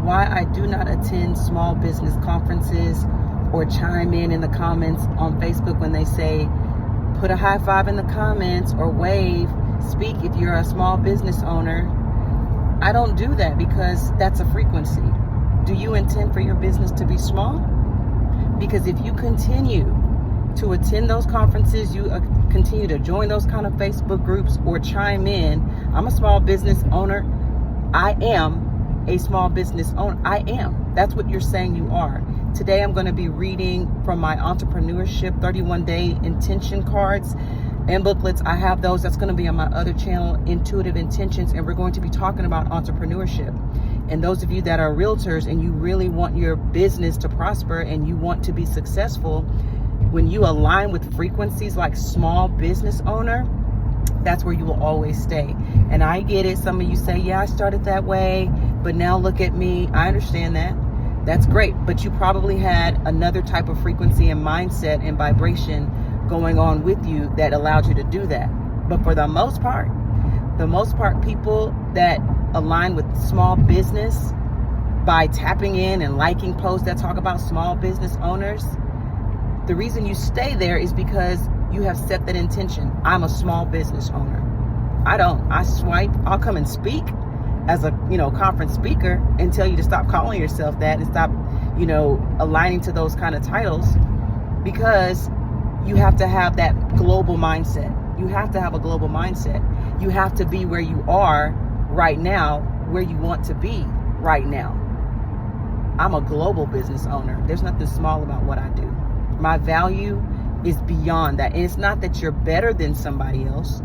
why I do not attend small business conferences or chime in the comments on Facebook when they say, put a high five in the comments or wave, speak if you're a small business owner. I don't do that because that's a frequency. Do you intend for your business to be small? Because if you continue to attend those conferences, you continue to join those kind of Facebook groups or chime in, I'm a small business owner. I am a small business owner. I am. That's what you're saying you are. Today, I'm going to be reading from my entrepreneurship 31-day intention cards and booklets. I have those. That's going to be on my other channel, Intuitive Intentions, and we're going to be talking about entrepreneurship. And those of you that are realtors and you really want your business to prosper and you want to be successful, when you align with frequencies like small business owner, that's where you will always stay. And I get it. Some of you say, yeah, I started that way, but now look at me. I understand that. That's great. But you probably had another type of frequency and mindset and vibration going on with you that allowed you to do that. But for the most part, people that align with small business by tapping in and liking posts that talk about small business owners, the reason you stay there is because you have set that intention. I'm a small business owner. I swipe. I'll come and speak as a, conference speaker and tell you to stop calling yourself that and stop, aligning to those kind of titles, because you have to have that global mindset. You have to have a global mindset. You have to be where you are right now, where you want to be right now. I'm a global business owner. There's nothing small about what I do. My value is beyond that. And it's not that you're better than somebody else.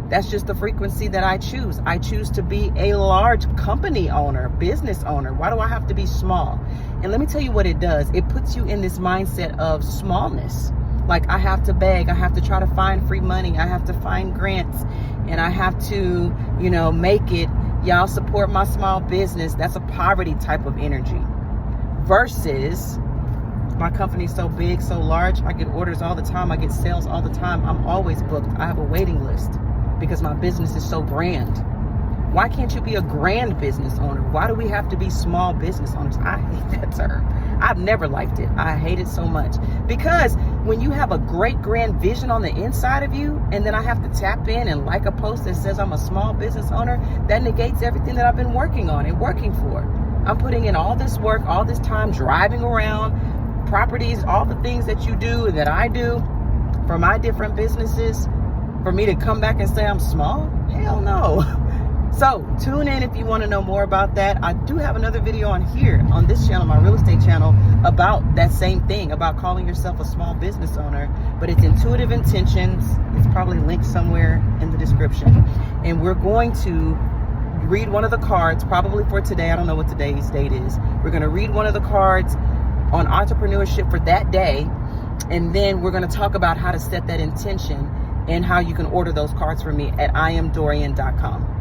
That's just the frequency that I choose. I choose to be a large company owner, business owner. Why do I have to be small? And let me tell you what it does. It puts you in this mindset of smallness. Like, I have to beg, I have to try to find free money, I have to find grants, and I have to, make it. Y'all support my small business. That's a poverty type of energy. Versus, my company's so big, so large, I get orders all the time, I get sales all the time, I'm always booked, I have a waiting list because my business is so grand. Why can't you be a grand business owner? Why do we have to be small business owners? I hate that term. I've never liked it. I hate it so much. Because when you have a great grand vision on the inside of you, and then I have to tap in and like a post that says I'm a small business owner, that negates everything that I've been working on and working for. I'm putting in all this work, all this time, driving around, properties, all the things that you do and that I do for my different businesses. For me to come back and say I'm small? Hell no. So tune in if you want to know more about that. I do have another video on here, on this channel, my real estate channel, about that same thing, about calling yourself a small business owner. But it's Intuitive Intentions. It's probably linked somewhere in the description. And we're going to read one of the cards, probably for today. I don't know what today's date is. We're going to read one of the cards on entrepreneurship for that day. And then we're going to talk about how to set that intention and how you can order those cards from me at iamdorian.com.